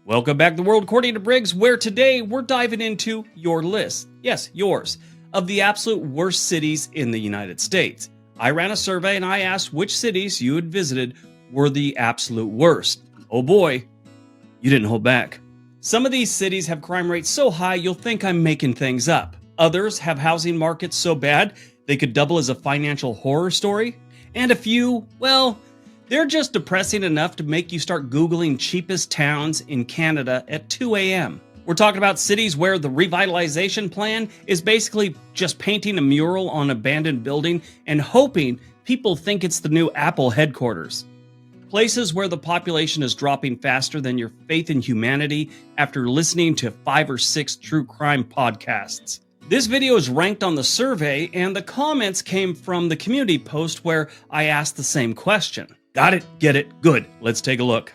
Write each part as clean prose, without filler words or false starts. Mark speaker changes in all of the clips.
Speaker 1: Welcome back to World According to Briggs, where today we're diving into your list. Yes, yours, of the absolute worst cities in the United States. I ran a survey and I asked which cities you had visited were the absolute worst. Oh boy, you didn't hold back. Some of these cities have crime rates so high you'll think I'm making things up. Others have housing markets so bad they could double as a financial horror story. And a few, well, they're just depressing enough to make you start Googling cheapest towns in Canada at 2 a.m. We're talking about cities where the revitalization plan is basically just painting a mural on an abandoned building and hoping people think it's the new Apple headquarters. Places where the population is dropping faster than your faith in humanity after listening to 5 or 6 true crime podcasts. This video is ranked on the survey, and the comments came from the community post where I asked the same question. Got it? Get it? Good. Let's take a look.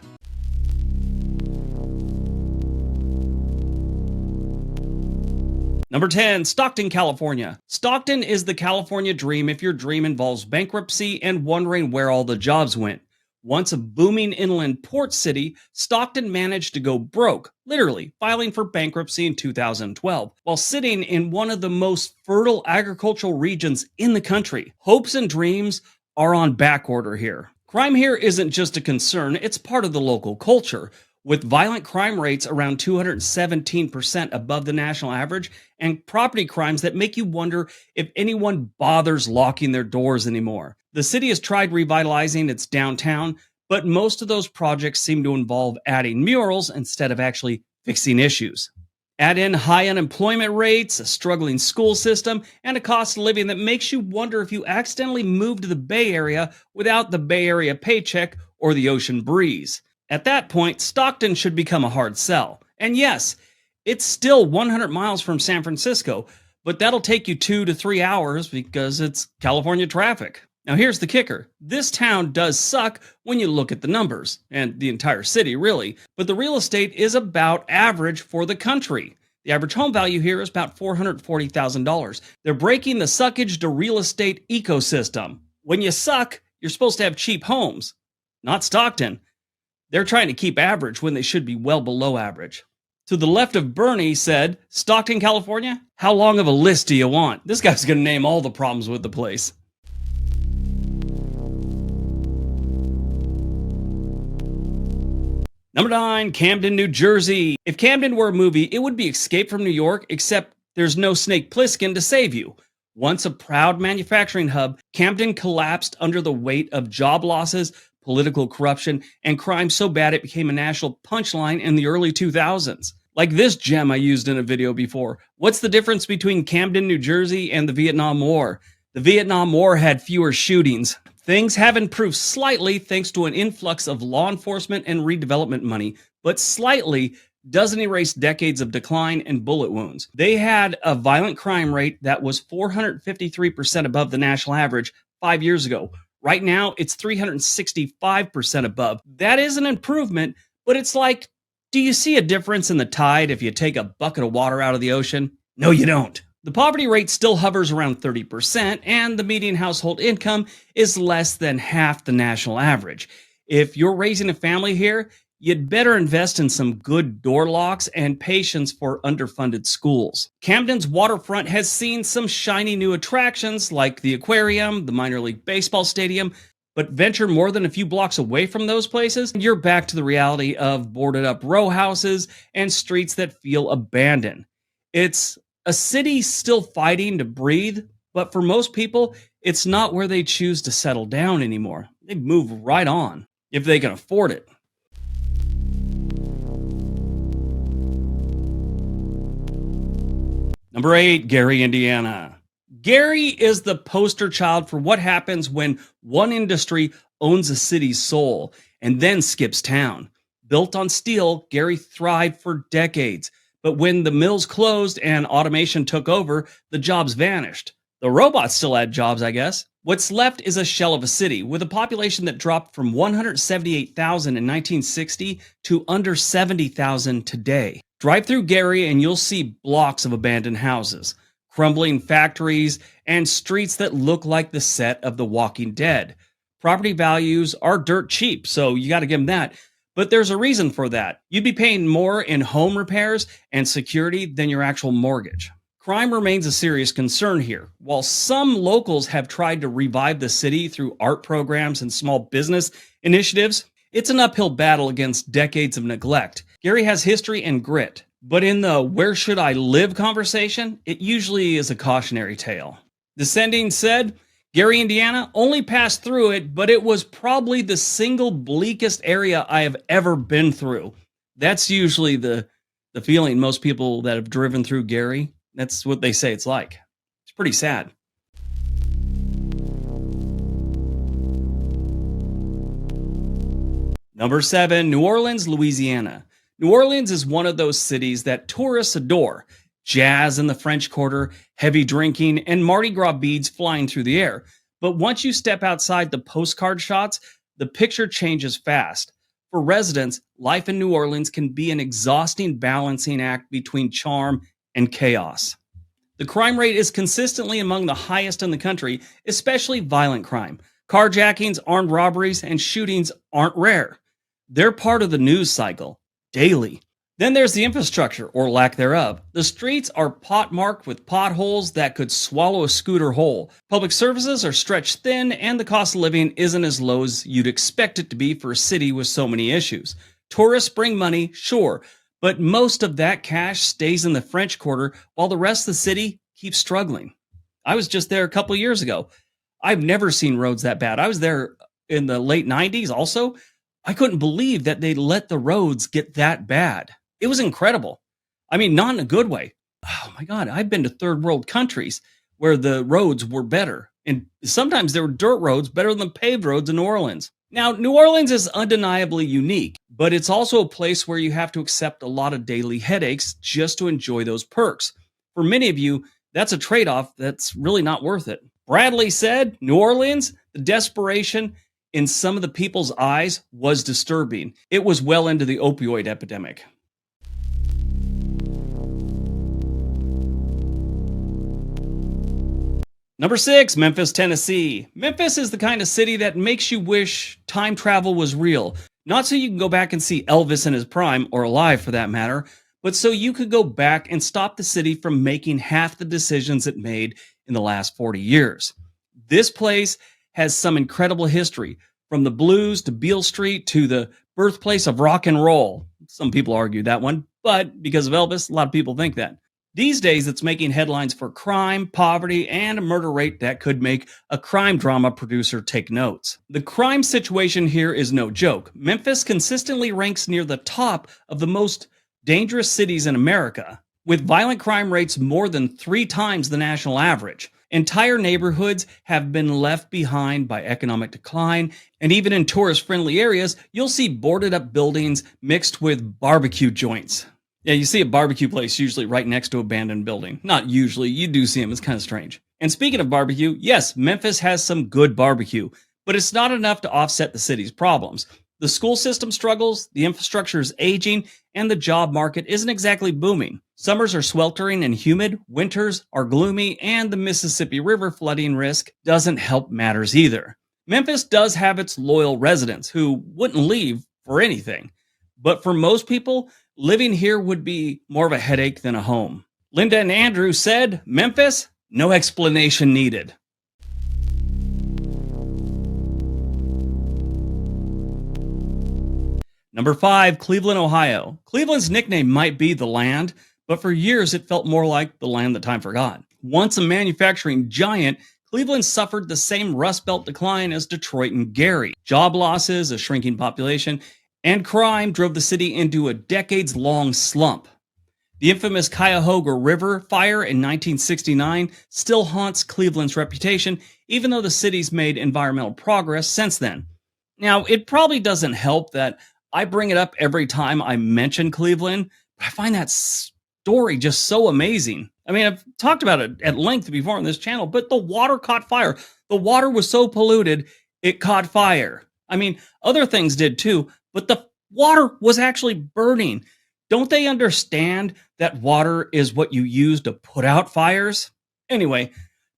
Speaker 1: Number 10, Stockton, California. Stockton is the California dream if your dream involves bankruptcy and wondering where all the jobs went. Once a booming inland port city, Stockton managed to go broke, literally filing for bankruptcy in 2012, while sitting in one of the most fertile agricultural regions in the country. Hopes and dreams are on back order here. Crime here isn't just a concern, it's part of the local culture, with violent crime rates around 217% above the national average and property crimes that make you wonder if anyone bothers locking their doors anymore. The city has tried revitalizing its downtown, but most of those projects seem to involve adding murals instead of actually fixing issues. Add in high unemployment rates, a struggling school system, and a cost of living that makes you wonder if you accidentally moved to the Bay Area without the Bay Area paycheck or the ocean breeze. At that point, Stockton should become a hard sell. And yes, it's still 100 miles from San Francisco, but that'll take you 2 to 3 hours because it's California traffic. Now here's the kicker. This town does suck when you look at the numbers, and the entire city really, but the real estate is about average for the country. The average home value here is about $440,000. They're breaking the suckage to real estate ecosystem. When you suck, you're supposed to have cheap homes. Not Stockton. They're trying to keep average when they should be well below average. To the left of Bernie said, Stockton, California? How long of a list do you want? This guy's going to name all the problems with the place. Number 9, Camden, New Jersey. If Camden were a movie, it would be Escape from New York, except there's no Snake Plissken to save you. Once a proud manufacturing hub, Camden collapsed under the weight of job losses, political corruption, and crime so bad it became a national punchline in the early 2000s. Like this gem I used in a video before. What's the difference between Camden, New Jersey and the Vietnam War? The Vietnam War had fewer shootings. Things have improved slightly thanks to an influx of law enforcement and redevelopment money, but slightly doesn't erase decades of decline and bullet wounds. They had a violent crime rate that was 453% above the national average 5 years ago. Right now, it's 365% above. That is an improvement, but it's like, do you see a difference in the tide if you take a bucket of water out of the ocean? No, you don't. The poverty rate still hovers around 30%, and the median household income is less than half the national average. If you're raising a family here, you'd better invest in some good door locks and patience for underfunded schools. Camden's waterfront has seen some shiny new attractions like the aquarium, the minor league baseball stadium, but venture more than a few blocks away from those places, and you're back to the reality of boarded up row houses and streets that feel abandoned. It's a city still fighting to breathe, but for most people, it's not where they choose to settle down anymore. They move right on, if they can afford it. Number 8, Gary, Indiana. Gary is the poster child for what happens when one industry owns a city's soul and then skips town. Built on steel, Gary thrived for decades. But when the mills closed and automation took over, the jobs vanished. The robots still had jobs, I guess. What's left is a shell of a city with a population that dropped from 178,000 in 1960 to under 70,000 today. Drive through Gary and you'll see blocks of abandoned houses, crumbling factories, and streets that look like the set of The Walking Dead. Property values are dirt cheap, so you got to give them that. But there's a reason for that. You'd be paying more in home repairs and security than your actual mortgage. Crime remains a serious concern here. While some locals have tried to revive the city through art programs and small business initiatives, it's an uphill battle against decades of neglect. Gary has history and grit, but in the where should I live conversation, it usually is a cautionary tale. Descending said, Gary, Indiana, only passed through it, but it was probably the single bleakest area I have ever been through. That's usually the feeling most people that have driven through Gary, that's what they say it's like. It's pretty sad. Number 7, New Orleans, Louisiana. New Orleans is one of those cities that tourists adore. Jazz in the French Quarter, heavy drinking, and Mardi Gras beads flying through the air. But once you step outside the postcard shots, the picture changes fast. For residents, life in New Orleans can be an exhausting balancing act between charm and chaos. The crime rate is consistently among the highest in the country, especially violent crime. Carjackings, armed robberies, and shootings aren't rare. They're part of the news cycle, daily. Then there's the infrastructure, or lack thereof. The streets are pockmarked with potholes that could swallow a scooter whole. Public services are stretched thin, and the cost of living isn't as low as you'd expect it to be for a city with so many issues. Tourists bring money, sure, but most of that cash stays in the French Quarter while the rest of the city keeps struggling. I was just there a couple years ago. I've never seen roads that bad. I was there in the late 90s also. I couldn't believe that they let the roads get that bad. It was incredible. I mean, not in a good way. Oh my God, I've been to third world countries where the roads were better. And sometimes there were dirt roads better than paved roads in New Orleans. Now, New Orleans is undeniably unique, but it's also a place where you have to accept a lot of daily headaches just to enjoy those perks. For many of you, that's a trade-off that's really not worth it. Bradley said, New Orleans, the desperation in some of the people's eyes was disturbing. It was well into the opioid epidemic. Number 6, Memphis, Tennessee. Memphis is the kind of city that makes you wish time travel was real. Not so you can go back and see Elvis in his prime, or alive for that matter, but so you could go back and stop the city from making half the decisions it made in the last 40 years. This place has some incredible history, from the blues to Beale Street to the birthplace of rock and roll. Some people argue that one, but because of Elvis, a lot of people think that. These days, it's making headlines for crime, poverty, and a murder rate that could make a crime drama producer take notes. The crime situation here is no joke. Memphis consistently ranks near the top of the most dangerous cities in America, with violent crime rates more than 3 times the national average. Entire neighborhoods have been left behind by economic decline, and even in tourist-friendly areas, you'll see boarded-up buildings mixed with barbecue joints. Yeah, you see a barbecue place usually right next to an abandoned building. Not usually, you do see them, it's kind of strange. And speaking of barbecue, yes, Memphis has some good barbecue, but it's not enough to offset the city's problems. The school system struggles, the infrastructure is aging, and the job market isn't exactly booming. Summers are sweltering and humid, winters are gloomy, and the Mississippi River flooding risk doesn't help matters either. Memphis does have its loyal residents who wouldn't leave for anything. But for most people, living here would be more of a headache than a home. Linda and Andrew said, Memphis, no explanation needed. Number 5, Cleveland, Ohio. Cleveland's nickname might be the land, but for years it felt more like the land that time forgot. Once a manufacturing giant, Cleveland suffered the same Rust Belt decline as Detroit and Gary. Job losses, a shrinking population, and crime drove the city into a decades-long slump. The infamous Cuyahoga River fire in 1969 still haunts Cleveland's reputation, even though the city's made environmental progress since then. Now, it probably doesn't help that I bring it up every time I mention Cleveland, but I find that story just so amazing. I mean, I've talked about it at length before on this channel, but the water caught fire. The water was so polluted, it caught fire. I mean, other things did too, but the water was actually burning. Don't they understand that water is what you use to put out fires? Anyway,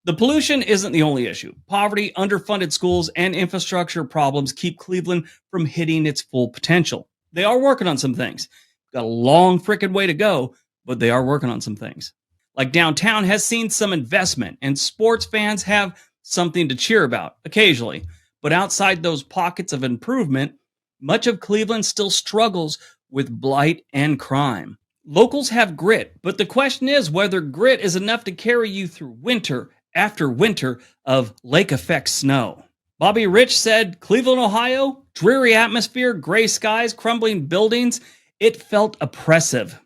Speaker 1: the pollution isn't the only issue. Poverty, underfunded schools, and infrastructure problems keep Cleveland from hitting its full potential. They are working on some things. Got a long freaking way to go, but they are working on some things. Like downtown has seen some investment, and sports fans have something to cheer about occasionally. But outside those pockets of improvement, much of Cleveland still struggles with blight and crime. Locals have grit, but the question is whether grit is enough to carry you through winter after winter of lake effect snow. Bobby Rich said, Cleveland, Ohio, dreary atmosphere, gray skies, crumbling buildings. It felt oppressive.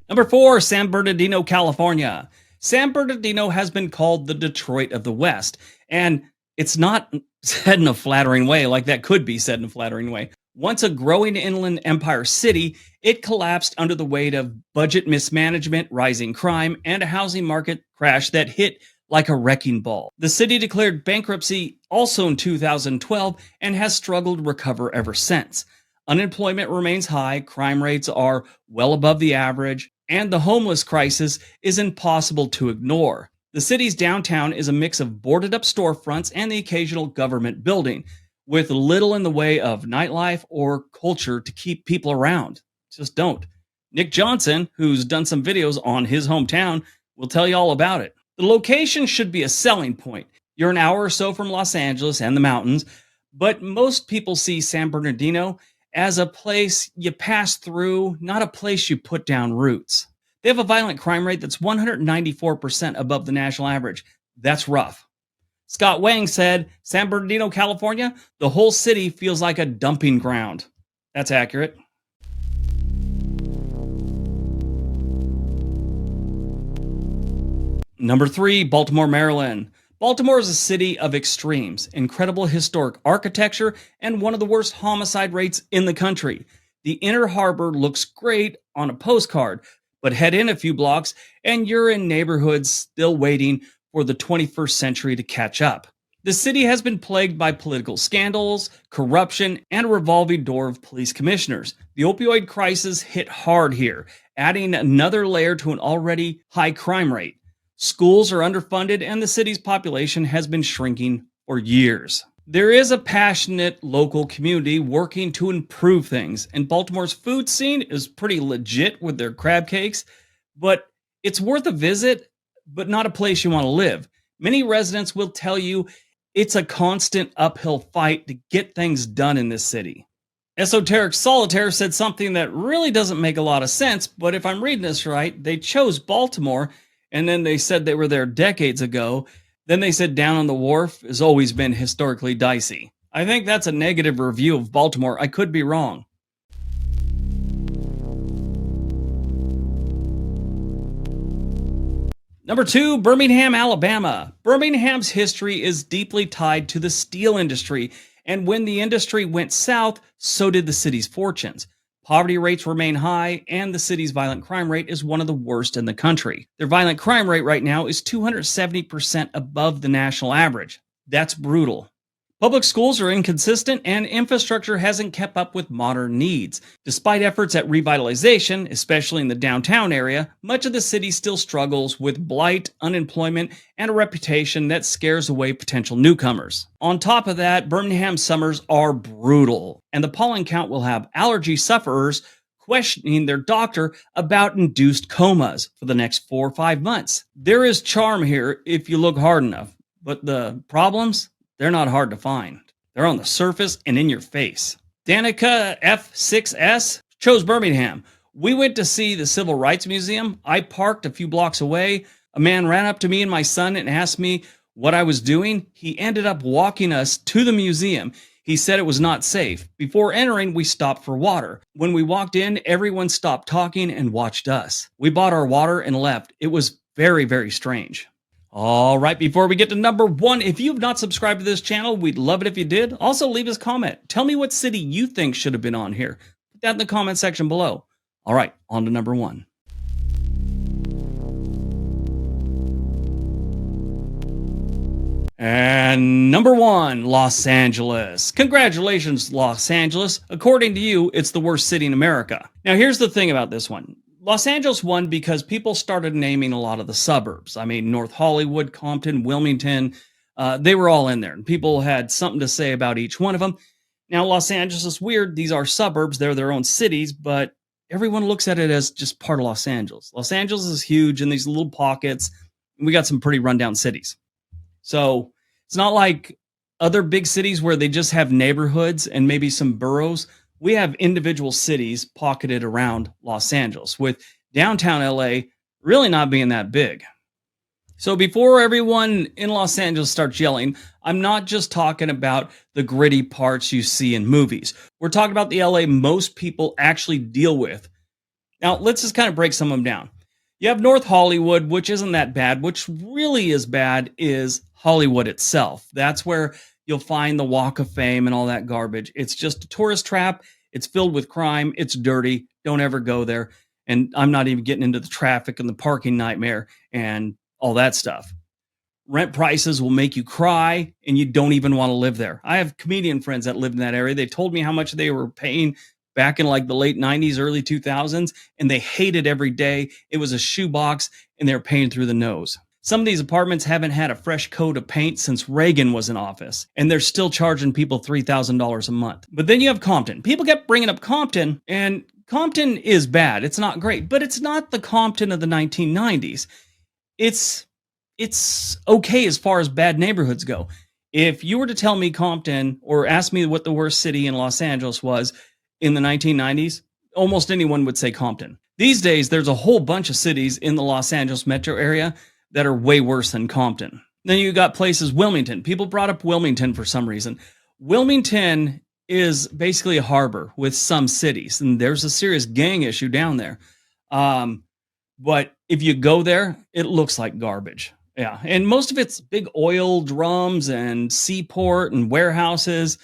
Speaker 1: Number 4, San Bernardino, California. San Bernardino has been called the Detroit of the West, and it's not said in a flattering way, like that could be said in a flattering way. Once a growing inland empire city, it collapsed under the weight of budget mismanagement, rising crime, and a housing market crash that hit like a wrecking ball. The city declared bankruptcy also in 2012 and has struggled to recover ever since. Unemployment remains high, crime rates are well above the average, and the homeless crisis is impossible to ignore. The city's downtown is a mix of boarded up storefronts and the occasional government building, with little in the way of nightlife or culture to keep people around. Just don't. Nick Johnson, who's done some videos on his hometown, will tell you all about it. The location should be a selling point. You're an hour or so from Los Angeles and the mountains, but most people see San Bernardino as a place you pass through, not a place you put down roots. They have a violent crime rate that's 194% above the national average. That's rough. Scott Wang said, San Bernardino, California, the whole city feels like a dumping ground. That's accurate. Number 3, Baltimore, Maryland. Baltimore is a city of extremes, incredible historic architecture, and one of the worst homicide rates in the country. The inner harbor looks great on a postcard, but head in a few blocks and you're in neighborhoods still waiting for the 21st century to catch up. The city has been plagued by political scandals, corruption, and a revolving door of police commissioners. The opioid crisis hit hard here, adding another layer to an already high crime rate. Schools are underfunded, and the city's population has been shrinking for years. There is a passionate local community working to improve things, and Baltimore's food scene is pretty legit with their crab cakes, but it's worth a visit, but not a place you want to live. Many residents will tell you it's a constant uphill fight to get things done in this city. Esoteric Solitaire said something that really doesn't make a lot of sense, but if I'm reading this right, they chose Baltimore, and then they said they were there decades ago. Then they said down on the wharf has always been historically dicey. I think that's a negative review of Baltimore. I could be wrong. Number 2, Birmingham, Alabama. Birmingham's history is deeply tied to the steel industry, and when the industry went south, so did the city's fortunes. Poverty rates remain high, and the city's violent crime rate is one of the worst in the country. Their violent crime rate right now is 270% above the national average. That's brutal. Public schools are inconsistent, and infrastructure hasn't kept up with modern needs. Despite efforts at revitalization, especially in the downtown area, much of the city still struggles with blight, unemployment, and a reputation that scares away potential newcomers. On top of that, Birmingham summers are brutal, and the pollen count will have allergy sufferers questioning their doctor about induced comas for the next 4 or 5 months. There is charm here if you look hard enough, but the problems? They're not hard to find. They're on the surface and in your face. Danica F6S chose Birmingham. We went to see the Civil Rights Museum. I parked a few blocks away. A man ran up to me and my son and asked me what I was doing. He ended up walking us to the museum. He said it was not safe. Before entering, we stopped for water. When we walked in, everyone stopped talking and watched us. We bought our water and left. It was very, very strange. All right, before we get to number 1, if you've not subscribed to this channel, we'd love it if you did. Also, leave us a comment. Tell me what city you think should have been on here. Put that in the comment section below. All right, on to number 1. And number 1, Los Angeles. Congratulations, Los Angeles. According to you, it's the worst city in America. Now, here's the thing about this one. Los Angeles won because people started naming a lot of the suburbs. I mean, North Hollywood, Compton, Wilmington, They were all in there, and people had something to say about each one of them. Now, Los Angeles is weird. These are suburbs. They're their own cities, but everyone looks at it as just part of Los Angeles. Los Angeles is huge in these little pockets. And we got some pretty rundown cities. So it's not like other big cities where they just have neighborhoods and maybe some boroughs. We have individual cities pocketed around Los Angeles, with downtown LA really not being that big. So before everyone in Los Angeles starts yelling, I'm not just talking about the gritty parts you see in movies. We're talking about the LA most people actually deal with. Now, let's just kind of break some of them down. You have North Hollywood, which isn't that bad. Which really is bad is Hollywood itself. That's where you'll find the Walk of Fame and all that garbage. It's just a tourist trap. It's filled with crime. It's dirty. Don't ever go there. And I'm not even getting into the traffic and the parking nightmare and all that stuff. Rent prices will make you cry, and you don't even want to live there. I have comedian friends that lived in that area. They told me how much they were paying back in like the late 90s, early 2000s, and they hated every day. It was a shoebox, and they were paying through the nose. Some of these apartments haven't had a fresh coat of paint since Reagan was in office, and they're still charging people $3,000 a month. But then you have Compton. People kept bringing up Compton, and Compton is bad. It's not great, but it's not the Compton of the 1990s. It's okay as far as bad neighborhoods go. If you were to tell me Compton or ask me what the worst city in Los Angeles was in the 1990s, almost anyone would say Compton. These days, there's a whole bunch of cities in the Los Angeles metro area that are way worse than Compton. Then you got places, Wilmington. People brought up Wilmington for some reason. Wilmington is basically a harbor with some cities, and there's a serious gang issue down there. But if you go there, it looks like garbage. Yeah. And most of it's big oil drums and seaport and warehouses.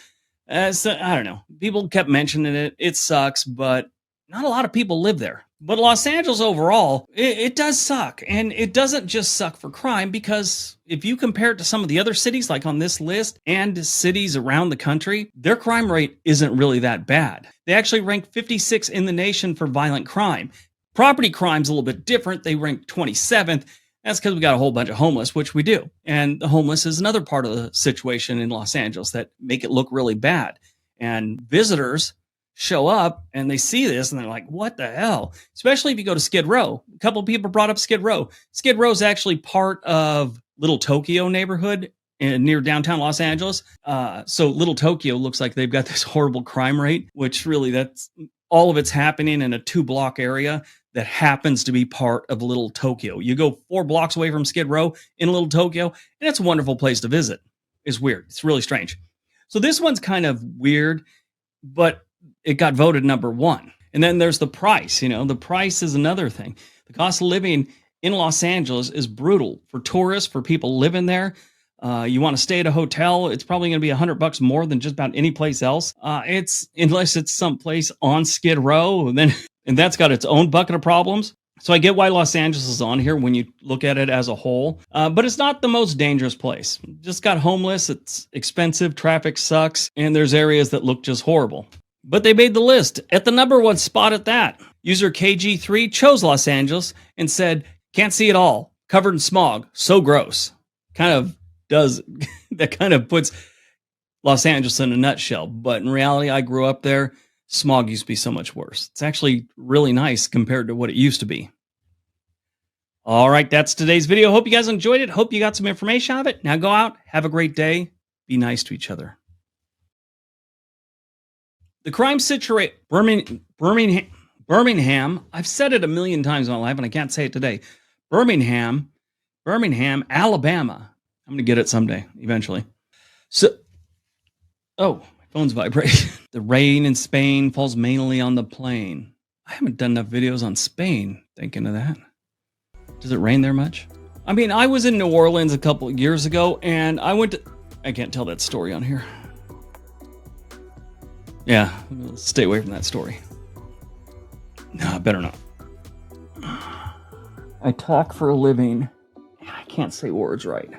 Speaker 1: So, I don't know. People kept mentioning it. It sucks, but not a lot of people live there. But Los Angeles overall, it does suck. And it doesn't just suck for crime, because if you compare it to some of the other cities like on this list and cities around the country, their crime rate isn't really that bad. They actually rank 56 in the nation for violent crime. Property crime's a little bit different. They rank 27th. That's because we got a whole bunch of homeless, which we do. And the homeless is another part of the situation in Los Angeles that make it look really bad. And visitors show up and they see this and they're like, what the hell? Especially if you go to Skid Row. A couple of people brought up Skid Row. Skid Row is actually part of Little Tokyo neighborhood near downtown Los Angeles. So Little Tokyo looks like they've got this horrible crime rate, which really that's all of it's happening in a 2-block area that happens to be part of Little Tokyo. You go 4 blocks away from Skid Row in Little Tokyo, and it's a wonderful place to visit. It's weird. It's really strange. So this one's kind of weird, but it got voted number 1. And then there's the price. You know, the price is another thing. The cost of living in Los Angeles is brutal for tourists, for people living there. You want to stay at a hotel, it's probably going to be $100 more than just about any place else. Unless it's someplace on Skid Row, and that's got its own bucket of problems. So I get why Los Angeles is on here when you look at it as a whole, but it's not the most dangerous place. Just got homeless, it's expensive, traffic sucks, and there's areas that look just horrible. But they made the list at the number 1 spot at that. User KG3 chose Los Angeles and said, can't see it all, covered in smog, so gross. That kind of puts Los Angeles in a nutshell. But in reality, I grew up there. Smog used to be so much worse. It's actually really nice compared to what it used to be. All right, that's today's video. Hope you guys enjoyed it. Hope you got some information out of it. Now go out, have a great day. Be nice to each other. The crime situation, Birmingham, I've said it a million times in my life and I can't say it today. Birmingham, Alabama. I'm going to get it someday, eventually. Oh, my phone's vibrating. The rain in Spain falls mainly on the plain. I haven't done enough videos on Spain, thinking of that. Does it rain there much? I mean, I was in New Orleans a couple of years ago, and I can't tell that story on here. Yeah, stay away from that story. No, better not. I talk for a living, and I can't say words right.